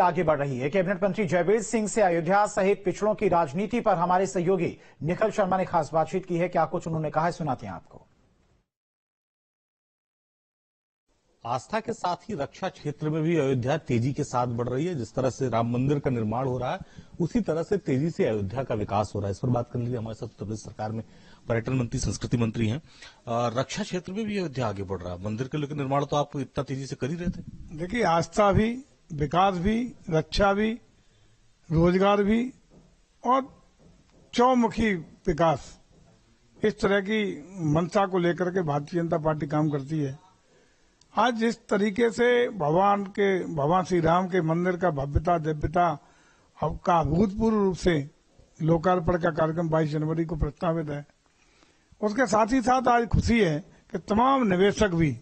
आगे बढ़ रही है। कैबिनेट मंत्री जयवीर सिंह से अयोध्या सहित पिछड़ों की राजनीति पर हमारे सहयोगी निखिल शर्मा ने खास बातचीत की है। क्या कुछ उन्होंने कहा है, सुनाते हैं आपको। आस्था के साथ ही रक्षा क्षेत्र में भी अयोध्या तेजी के साथ बढ़ रही है। जिस तरह से राम मंदिर का निर्माण हो रहा है, उसी तरह से तेजी से अयोध्या का विकास हो रहा है। इस पर बात करने के लिए हमारे साथ उत्तर प्रदेश सरकार में पर्यटन मंत्री, संस्कृति मंत्री हैं। रक्षा क्षेत्र में भी अयोध्या आगे बढ़ रहा है। मंदिर के लेकर निर्माण तो आप इतना तेजी से कर ही रहे थे। देखिए, आस्था भी, विकास भी, रक्षा भी, रोजगार भी और चौमुखी विकास, इस तरह की मंशा को लेकर के भारतीय जनता पार्टी काम करती है। आज जिस तरीके से भगवान श्री राम के मंदिर का भव्यता दिव्यता का अभूतपूर्व रूप से लोकार्पण का कार्यक्रम 22 जनवरी को प्रस्तावित है, उसके साथ ही साथ आज खुशी है कि तमाम निवेशक भी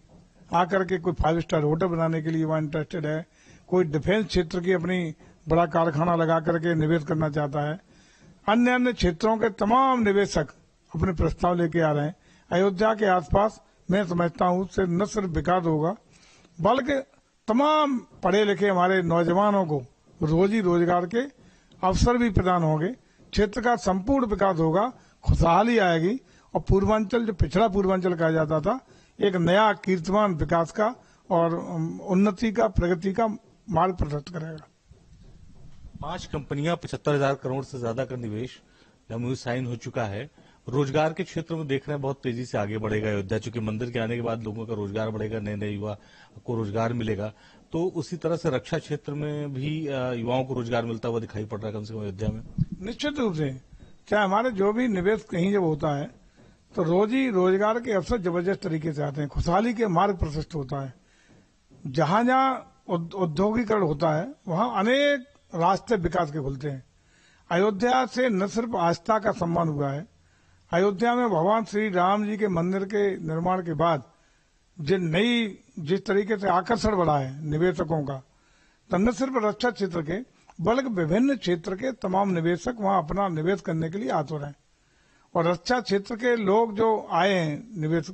आकर के कोई 5 स्टार होटल बनाने के लिए वहां इंटरेस्टेड है, कोई डिफेंस क्षेत्र की अपनी बड़ा कारखाना लगा करके निवेश करना चाहता है, अन्य क्षेत्रों के तमाम निवेशक अपने प्रस्ताव लेके आ रहे हैं। अयोध्या के आसपास मैं समझता हूं उससे न सिर्फ विकास होगा, बल्कि तमाम पढ़े लिखे हमारे नौजवानों को रोजी रोजगार के अवसर भी प्रदान होंगे, क्षेत्र का संपूर्ण विकास होगा, खुशहाली आएगी और पूर्वांचल, जो पिछड़ा पूर्वांचल कहा जाता था, एक नया कीर्तिमान विकास का और उन्नति का, प्रगति का मार्ग प्रशस्त करेगा। 5 कंपनियां 75,000 करोड़ से ज्यादा का निवेश एमओयू साइन हो चुका है। रोजगार के क्षेत्र में देख रहे हैं बहुत तेजी से आगे बढ़ेगा अयोध्या, चूंकि मंदिर के आने के बाद लोगों का रोजगार बढ़ेगा, नए नए युवा को रोजगार मिलेगा। तो उसी तरह से रक्षा क्षेत्र में भी युवाओं को रोजगार मिलता हुआ दिखाई पड़ रहा है, कम से कम अयोध्या में। निश्चित रूप से, चाहे हमारे जो भी निवेश कहीं जब होता है तो रोजी रोजगार के अवसर जबरदस्त तरीके से आते हैं, खुशहाली के मार्ग प्रशस्त होता है। जहां जहां औद्योगिकरण होता है वहां अनेक रास्ते विकास के खुलते हैं। अयोध्या से न सिर्फ आस्था का सम्मान हुआ है, अयोध्या में भगवान श्री राम जी के मंदिर के निर्माण के बाद जिस तरीके से आकर्षण बढ़ा है निवेशकों का, तो न सिर्फ रक्षा क्षेत्र के बल्कि विभिन्न क्षेत्र के तमाम निवेशक वहां अपना निवेश करने के लिए आतुर हैं। और रक्षा क्षेत्र के लोग जो आए हैं,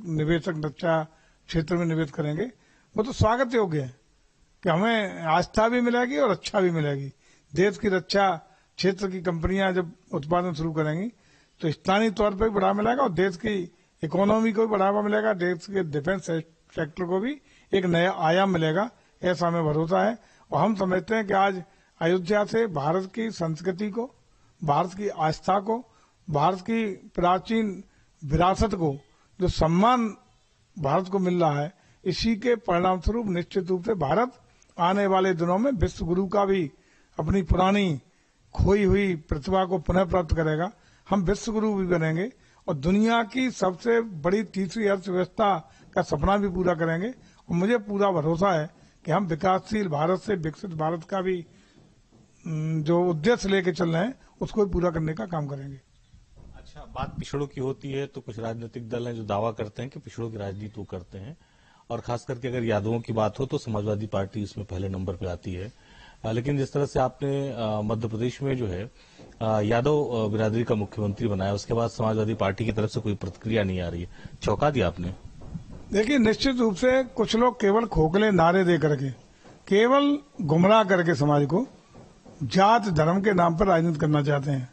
निवेशक रक्षा क्षेत्र में निवेश करेंगे, वो तो स्वागत योग्य है कि हमें आस्था भी मिलेगी और अच्छा भी मिलेगी। देश की रक्षा क्षेत्र की कंपनियां जब उत्पादन शुरू करेंगी तो स्थानीय तौर पर भी बढ़ावा मिलेगा और देश की इकोनॉमी को भी बढ़ावा मिलेगा, देश के डिफेंस सेक्टर को भी एक नया आयाम मिलेगा, ऐसा हमें भरोसा है। और हम समझते हैं कि आज अयोध्या से भारत की संस्कृति को, भारत की आस्था को, भारत की प्राचीन विरासत को जो सम्मान भारत को मिल रहा है, इसी के परिणाम स्वरूप निश्चित रूप से भारत आने वाले दिनों में विश्व गुरु का भी अपनी पुरानी खोई हुई प्रतिभा को पुनः प्राप्त करेगा। हम विश्व गुरु भी बनेंगे और दुनिया की सबसे बड़ी तीसरी अर्थव्यवस्था का सपना भी पूरा करेंगे। और मुझे पूरा भरोसा है कि हम विकासशील भारत से विकसित भारत का भी जो उद्देश्य लेके चल रहे हैं उसको भी पूरा करने का काम करेंगे। अच्छा, बात पिछड़ों की होती है तो कुछ राजनीतिक दल हैं जो दावा करते हैं कि पिछड़ों की राजनीति वो करते हैं, और खास करके अगर यादवों की बात हो तो समाजवादी पार्टी इसमें पहले नंबर पे आती है। लेकिन जिस तरह से आपने मध्य प्रदेश में जो है यादव बिरादरी का मुख्यमंत्री बनाया, उसके बाद समाजवादी पार्टी की तरफ से कोई प्रतिक्रिया नहीं आ रही है, चौंका दिया आपने। देखिए, निश्चित रूप से कुछ लोग केवल खोखले नारे दे करके, केवल गुमराह करके समाज को जात धर्म के नाम पर राजनीति करना चाहते हैं।